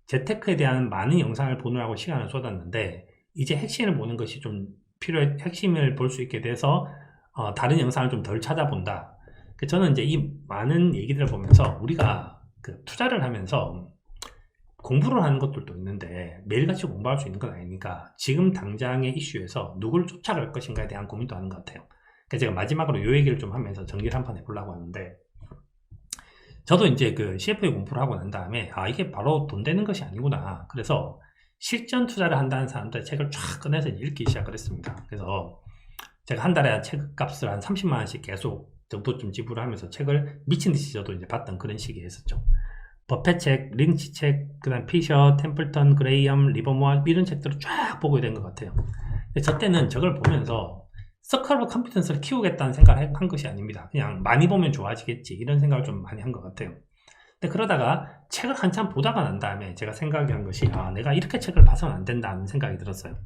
재테크에 대한 많은 영상을 보느라고 시간을 쏟았는데 이제 핵심을 보는 것이 좀 필요해. 핵심을 볼 수 있게 돼서 다른 영상을 좀 덜 찾아본다. 저는 이제 이 많은 얘기들을 보면서 우리가 그 투자를 하면서 공부를 하는 것들도 있는데 매일같이 공부할 수 있는 건 아니니까 지금 당장의 이슈에서 누굴 쫓아갈 것인가에 대한 고민도 하는 것 같아요. 그래서 제가 마지막으로 이 얘기를 좀 하면서 정리를 한번 해보려고 하는데, 저도 이제 그 CFA 공부를 하고 난 다음에 이게 바로 돈 되는 것이 아니구나. 그래서 실전 투자를 한다는 사람들 책을 쫙 꺼내서 읽기 시작을 했습니다. 그래서 제가 한 달에 책값을 한 30만 원씩 계속 정도쯤 지불하면서 책을 미친 듯이 저도 이제 봤던 그런 시기에 했었죠. 버펫 책, 링치 책, 그 다음 피셔, 템플턴, 그레이엄, 리버모어 이런 책들을 쫙 보게 된 것 같아요. 근데 저 때는 저걸 보면서 서클 오브 컴피턴스를 키우겠다는 생각을 한 것이 아닙니다. 그냥 많이 보면 좋아지겠지 이런 생각을 좀 많이 한 것 같아요. 근데 그러다가 책을 한참 보다가 난 다음에 제가 생각이 한 것이 내가 이렇게 책을 봐서는 안 된다는 생각이 들었어요.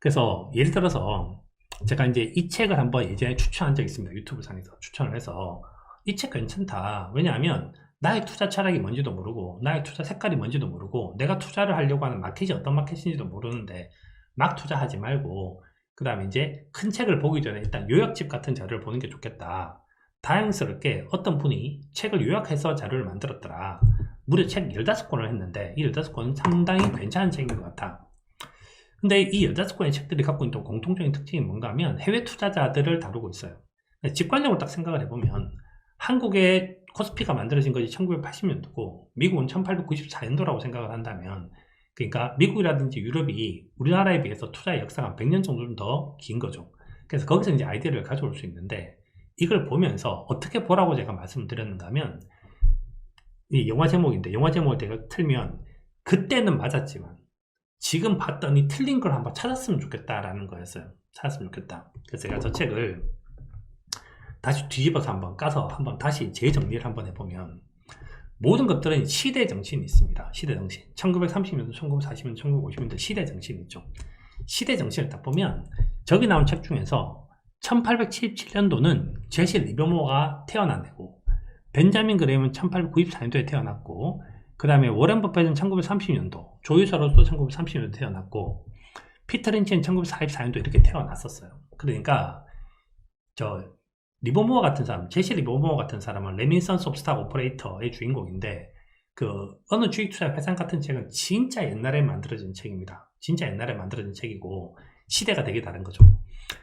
그래서 예를 들어서 제가 이제 이 책을 한번 예전에 추천한 적이 있습니다. 유튜브 상에서 추천을 해서 이 책 괜찮다. 왜냐하면 나의 투자 철학이 뭔지도 모르고 나의 투자 색깔이 뭔지도 모르고 내가 투자를 하려고 하는 마켓이 어떤 마켓인지도 모르는데 막 투자하지 말고, 그 다음에 이제 큰 책을 보기 전에 일단 요약집 같은 자료를 보는 게 좋겠다. 다행스럽게 어떤 분이 책을 요약해서 자료를 만들었더라. 무려 책 15권을 했는데 이 15권은 상당히 괜찮은 책인 것 같아. 근데 이 15권의 책들이 갖고 있는 공통적인 특징이 뭔가 하면 해외 투자자들을 다루고 있어요. 직관적으로 딱 생각을 해보면 한국의 코스피가 만들어진 것이 1980년도고 미국은 1894년도라고 생각을 한다면, 그러니까 미국이라든지 유럽이 우리나라에 비해서 투자의 역사가 100년 정도 좀 더 긴 거죠. 그래서 거기서 이제 아이디어를 가져올 수 있는데, 이걸 보면서 어떻게 보라고 제가 말씀드렸는가 하면, 이 영화 제목인데 영화 제목을 제가 틀면 그때는 맞았지만 지금 봤더니 틀린 걸 한번 찾았으면 좋겠다라는 거였어요. 찾았으면 좋겠다. 그래서 제가 저 책을 다시 뒤집어서 한번 까서 한번 다시 재정리를 한번 해보면 모든 것들은 시대 정신이 있습니다. 시대 정신. 1930년도, 1940년도, 1950년도 시대 정신이 있죠. 시대 정신을 딱 보면 저기 나온 책 중에서 1877년도는 제시 리버모어가 태어난 해고, 벤자민 그레임은 1894년도에 태어났고, 그 다음에 워렌 버핏은 1930년도, 조이 서로스도 1930년도에 태어났고, 피터 린치는 1944년도 이렇게 태어났었어요. 그러니까 리버모어 같은 사람, 제시 리버모어 같은 사람은 레민선스 오브 스탁 오퍼레이터의 주인공인데, 그 어느 주식투자 회사 같은 책은 진짜 옛날에 만들어진 책입니다. 진짜 옛날에 만들어진 책이고 시대가 되게 다른 거죠.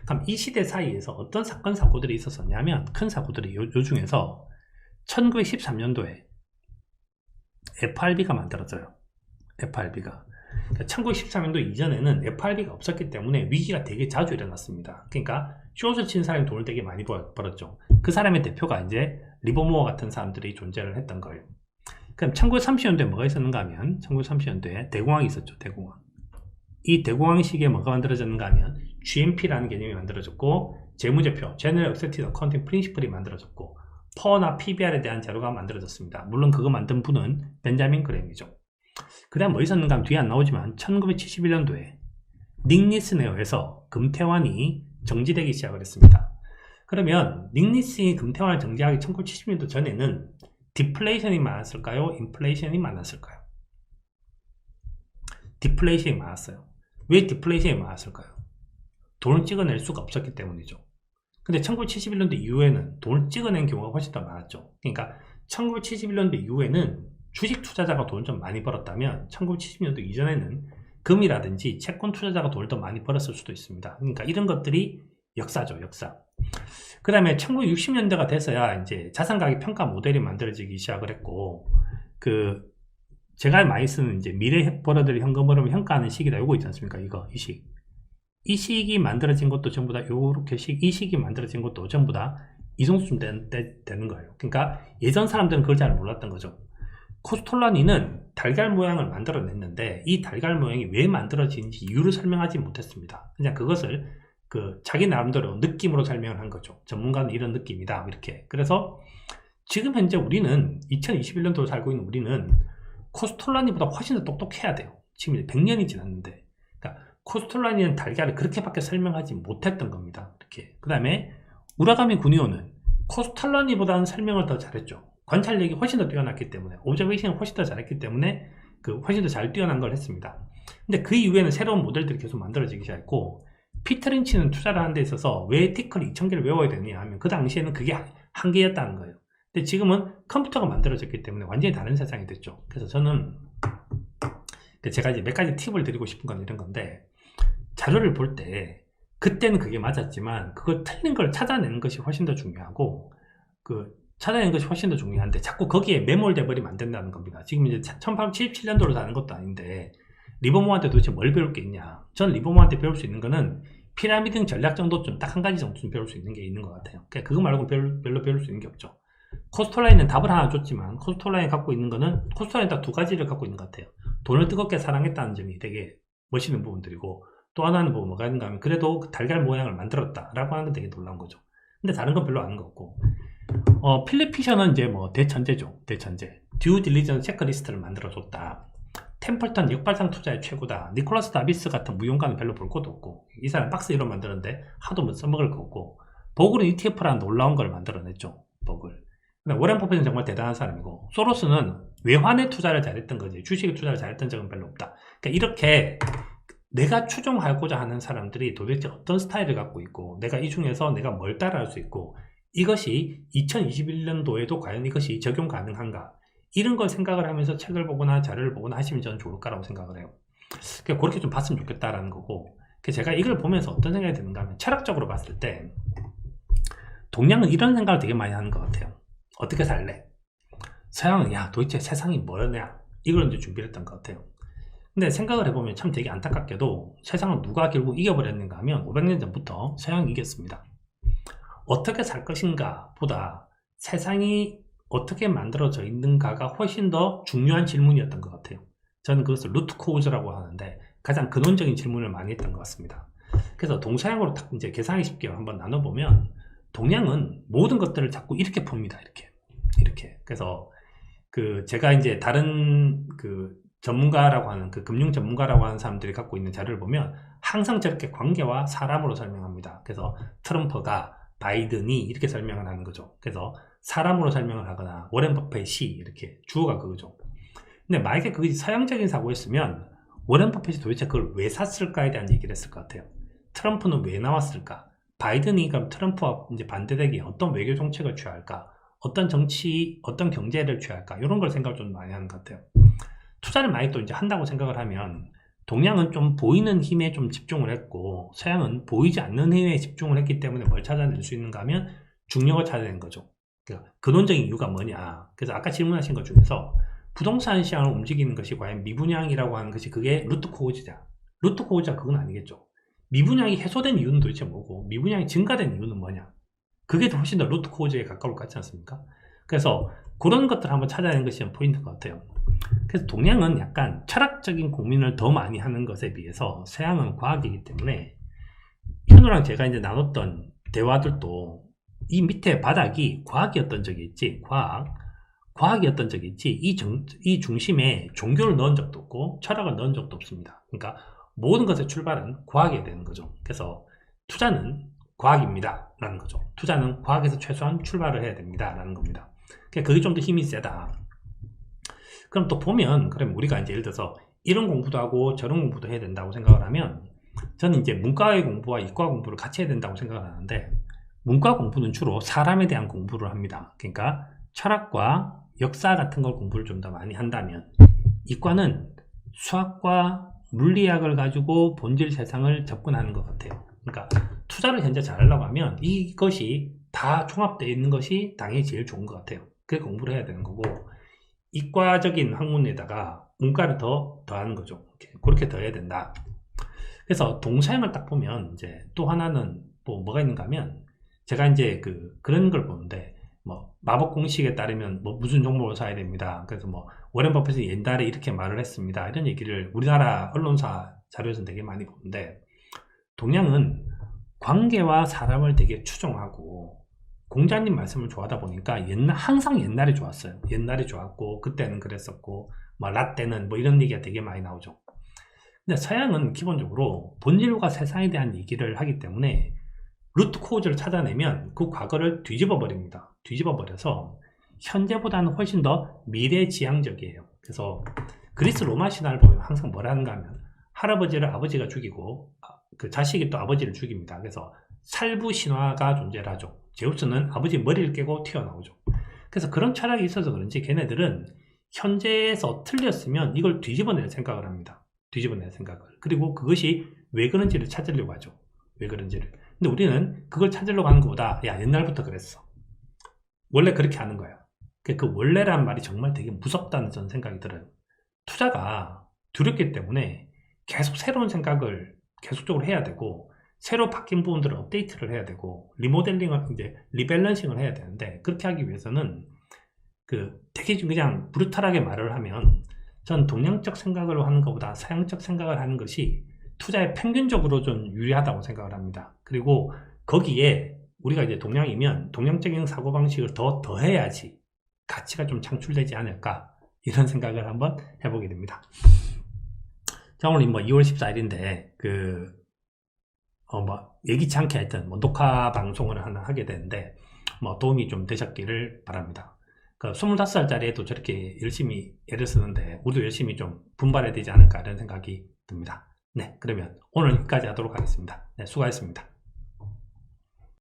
그럼 이 시대 사이에서 어떤 사건 사고들이 있었었냐면, 큰 사고들이 요 중에서 1913년도에 FRB가 만들어져요. FRB가. 1913년도 이전에는 FRB가 없었기 때문에 위기가 되게 자주 일어났습니다. 그러니까 숏을 친 사람이 돈을 되게 많이 벌었죠. 그 사람의 대표가 이제 리버모어 같은 사람들이 존재를 했던 거예요. 그럼 1930년도에 뭐가 있었는가 하면 1930년도에 대공황이 있었죠. 대공황. 이 대공황 시기에 뭐가 만들어졌는가 하면 GMP라는 개념이 만들어졌고, 재무제표 General Accepted Accounting Principle이 만들어졌고, 퍼나 PBR에 대한 자료가 만들어졌습니다. 물론 그거 만든 분은 벤자민 그레임이죠. 그 다음 뭐 있었는가 하면 뒤에 안 나오지만 1971년도에 닉니슨에 금태환이 정지되기 시작을 했습니다. 그러면 닉니슨이 금태환을 정지하기 1970년도 전에는 디플레이션이 많았을까요? 인플레이션이 많았을까요? 디플레이션이 많았어요. 왜 디플레이션이 많았을까요? 돈을 찍어낼 수가 없었기 때문이죠. 근데 1971년도 이후에는 돈을 찍어낸 경우가 훨씬 더 많았죠. 그러니까 1971년도 이후에는 주식 투자자가 돈을 좀 많이 벌었다면 1970년도 이전에는 금이라든지 채권 투자자가 돈을 더 많이 벌었을 수도 있습니다. 그러니까 이런 것들이 역사죠, 역사. 그 다음에 1960년대가 돼서야 이제 자산가격 평가 모델이 만들어지기 시작을 했고, 제가 많이 쓰는 이제 미래 벌어들일 현금 흐름을 평가하는 시기다. 요거 있지 않습니까? 이 시기 만들어진 것도 전부 다 이 시기 만들어진 것도 전부 다 이 정도쯤 되는 거예요. 그러니까 예전 사람들은 그걸 잘 몰랐던 거죠. 코스톨라니는 달걀 모양을 만들어냈는데 이 달걀 모양이 왜 만들어지는지 이유를 설명하지 못했습니다. 그냥 그것을 자기 나름대로 느낌으로 설명을 한 거죠. 전문가는 이런 느낌이다, 이렇게. 그래서 지금 현재 우리는 2021년도로 살고 있는 우리는 코스톨라니보다 훨씬 더 똑똑해야 돼요. 지금 100년이 지났는데. 그러니까 코스톨라니는 달걀을 그렇게밖에 설명하지 못했던 겁니다. 이렇게. 그 다음에 우라가미 구니오는 코스톨라니보다는 설명을 더 잘했죠. 관찰력이 훨씬 더 뛰어났기 때문에, 오브저베이션을 훨씬 더 잘했기 때문에 훨씬 더 잘 뛰어난 걸 했습니다. 근데 그 이후에는 새로운 모델들이 계속 만들어지기 시작했고, 피터 린치는 투자를 하는 데 있어서 왜 티커를 2000개를 외워야 되느냐 하면 그 당시에는 그게 한계였다는 거예요. 근데 지금은 컴퓨터가 만들어졌기 때문에 완전히 다른 세상이 됐죠. 그래서 저는 제가 이제 몇 가지 팁을 드리고 싶은 건 이런 건데, 자료를 볼 때 그때는 그게 맞았지만 그걸 틀린 걸 찾아내는 것이 훨씬 더 중요하고, 찾아내는 것이 훨씬 더 중요한데 자꾸 거기에 매몰돼 버리면 안 된다는 겁니다. 지금 이제 1877년도로 사는 것도 아닌데 리버모어한테 도대체 뭘 배울 게 있냐. 전 리버모어한테 배울 수 있는 거는 피라미드 전략 정도 좀 딱 한 가지 정도 좀 배울 수 있는 게 있는 것 같아요. 그거 말고 별로 배울 수 있는 게 없죠. 코스톨라인은 답을 하나 줬지만 코스톨라인이 갖고 있는 거는, 코스톨라인 딱 두 가지를 갖고 있는 것 같아요. 돈을 뜨겁게 사랑했다는 점이 되게 멋있는 부분들이고, 또 하나는 뭐가 있는가 하면 그래도 달걀 모양을 만들었다 라고 하는 건 되게 놀라운 거죠. 근데 다른 건 별로 아는 거 없고, 필립 피셔는 이제 뭐 대천재죠. 대천재. 듀 딜리전스 체크리스트를 만들어줬다. 템플턴 역발상 투자의 최고다. 니콜라스 다비스 같은 무용가는 별로 볼 것도 없고, 이 사람 박스 이론 만들었는데 하도 뭐 써먹을 거 없고, 버글은 ETF라는 놀라운 걸 만들어냈죠. 버글. 근데 워렌 버핏은 정말 대단한 사람이고, 소로스는 외환에 투자를 잘했던 거지 주식에 투자를 잘했던 적은 별로 없다. 그러니까 이렇게 내가 추종하고자 하는 사람들이 도대체 어떤 스타일을 갖고 있고, 내가 이 중에서 내가 뭘 따라할 수 있고, 이것이 2021년도에도 과연 이것이 적용 가능한가, 이런 걸 생각을 하면서 책을 보거나 자료를 보거나 하시면 저는 좋을 거라고 생각을 해요. 그렇게 좀 봤으면 좋겠다라는 거고, 제가 이걸 보면서 어떤 생각이 드는가 하면, 철학적으로 봤을 때 동양은 이런 생각을 되게 많이 하는 것 같아요. 어떻게 살래? 서양은 야 도대체 세상이 뭐냐, 이걸 이제 준비를 했던 것 같아요. 근데 생각을 해보면 참 되게 안타깝게도 세상을 누가 결국 이겨버렸는가 하면 500년 전부터 서양이 이겼습니다. 어떻게 살 것인가 보다 세상이 어떻게 만들어져 있는가가 훨씬 더 중요한 질문이었던 것 같아요. 저는 그것을 루트 코우즈라고 하는데 가장 근원적인 질문을 많이 했던 것 같습니다. 그래서 동서양으로 딱 이제 계산하기 쉽게 한번 나눠보면, 동양은 모든 것들을 자꾸 이렇게 봅니다. 이렇게. 그래서 제가 이제 다른 전문가라고 하는, 금융 전문가라고 하는 사람들이 갖고 있는 자료를 보면 항상 저렇게 관계와 사람으로 설명합니다. 그래서 트럼프가, 바이든이 이렇게 설명을 하는 거죠. 그래서 사람으로 설명을 하거나 워렌 버핏이 이렇게 주어가 그거죠. 근데 만약에 그게 서양적인 사고였으면 워렌 버핏이 도대체 그걸 왜 샀을까에 대한 얘기를 했을 것 같아요. 트럼프는 왜 나왔을까? 바이든이 그럼 트럼프와 이제 반대되기 어떤 외교 정책을 취할까? 어떤 정치, 어떤 경제를 취할까? 이런 걸 생각을 좀 많이 하는 것 같아요. 투자를 많이 또 이제 한다고 생각을 하면, 동양은 좀 보이는 힘에 좀 집중을 했고, 서양은 보이지 않는 힘에 집중을 했기 때문에 뭘 찾아낼 수 있는가 하면 중력을 찾아낸 거죠. 그러니까 근원적인 이유가 뭐냐. 그래서 아까 질문하신 것 중에서 부동산 시장을 움직이는 것이 과연 미분양이라고 하는 것이 그게 루트 코우즈냐. 루트 코우즈가 그건 아니겠죠. 미분양이 해소된 이유는 도대체 뭐고, 미분양이 증가된 이유는 뭐냐. 그게 훨씬 더 루트 코우즈에 가까울 것 같지 않습니까? 그래서 그런 것들을 한번 찾아내는 것이 포인트인 것 같아요. 그래서 동양은 약간 철학적인 고민을 더 많이 하는 것에 비해서 서양은 과학이기 때문에, 현우랑 제가 이제 나눴던 대화들도 이 밑에 바닥이 과학이었던 적이 있지, 과학이었던 적이 있지, 이 중심에 종교를 넣은 적도 없고 철학을 넣은 적도 없습니다. 그러니까 모든 것의 출발은 과학이어야 되는 거죠. 그래서 투자는 과학입니다 라는 거죠. 투자는 과학에서 최소한 출발을 해야 됩니다 라는 겁니다. 그게 좀 더 힘이 세다. 그럼 또 보면, 그럼 우리가 이제 예를 들어서 이런 공부도 하고 저런 공부도 해야 된다고 생각을 하면, 저는 이제 문과의 공부와 이과 공부를 같이 해야 된다고 생각을 하는데, 문과 공부는 주로 사람에 대한 공부를 합니다. 그러니까 철학과 역사 같은 걸 공부를 좀 더 많이 한다면, 이과는 수학과 물리학을 가지고 본질 세상을 접근하는 것 같아요. 그러니까 투자를 현재 잘하려고 하면 이것이 다 총합되어 있는 것이 당연히 제일 좋은 것 같아요. 그게 공부를 해야 되는 거고, 이과적인 학문에다가 문과를 더하는 거죠. 그렇게 더 해야 된다. 그래서 동서양을 딱 보면 이제 또 하나는 뭐가 있는가 하면, 제가 이제 그런 걸 보는데, 마법 공식에 따르면 무슨 종목을 사야 됩니다. 그래서 워렌 버핏이 옛날에 이렇게 말을 했습니다. 이런 얘기를 우리나라 언론사 자료에서는 되게 많이 보는데, 동양은 관계와 사람을 되게 추종하고, 공자님 말씀을 좋아하다 보니까 항상 옛날에 좋았어요. 옛날에 좋았고, 그때는 그랬었고, 라떼는 이런 얘기가 되게 많이 나오죠. 근데 서양은 기본적으로 본질과 세상에 대한 얘기를 하기 때문에 루트 코우즈를 찾아내면 그 과거를 뒤집어 버립니다. 뒤집어 버려서 현재보다는 훨씬 더 미래지향적이에요. 그래서 그리스 로마 신화를 보면 항상 뭐라 하는가 하면 할아버지를 아버지가 죽이고 그 자식이 또 아버지를 죽입니다. 그래서 살부 신화가 존재를 하죠. 제우스는 아버지 머리를 깨고 튀어나오죠. 그래서 그런 철학이 있어서 그런지 걔네들은 현재에서 틀렸으면 이걸 뒤집어낼 생각을 합니다. 뒤집어낼 생각을. 그리고 그것이 왜 그런지를 찾으려고 하죠. 왜 그런지를. 근데 우리는 그걸 찾으려고 하는 것보다 야, 옛날부터 그랬어. 원래 그렇게 하는 거야. 그 원래란 말이 정말 되게 무섭다는 저는 생각이 들어요. 투자가 두렵기 때문에 계속 새로운 생각을 계속적으로 해야 되고, 새로 바뀐 부분들을 업데이트를 해야 되고, 리모델링을, 이제 리밸런싱을 해야 되는데, 그렇게 하기 위해서는 되게 그냥 브루탈하게 말을 하면, 전 동양적 생각을 하는 것보다 서양적 생각을 하는 것이 투자에 평균적으로 좀 유리하다고 생각을 합니다. 그리고 거기에 우리가 이제 동양이면 동양적인 사고방식을 더 더해야지 가치가 좀 창출되지 않을까, 이런 생각을 한번 해보게 됩니다. 자, 오늘 뭐 2월 14일인데 예기치 않게 하여튼 녹화 방송을 하나 하게 되는데 도움이 좀 되셨기를 바랍니다. 25살짜리에도 저렇게 열심히 애를 쓰는데 우리도 열심히 좀 분발해야 되지 않을까, 이런 생각이 듭니다. 네, 그러면 오늘 여기까지 하도록 하겠습니다. 네, 수고하셨습니다.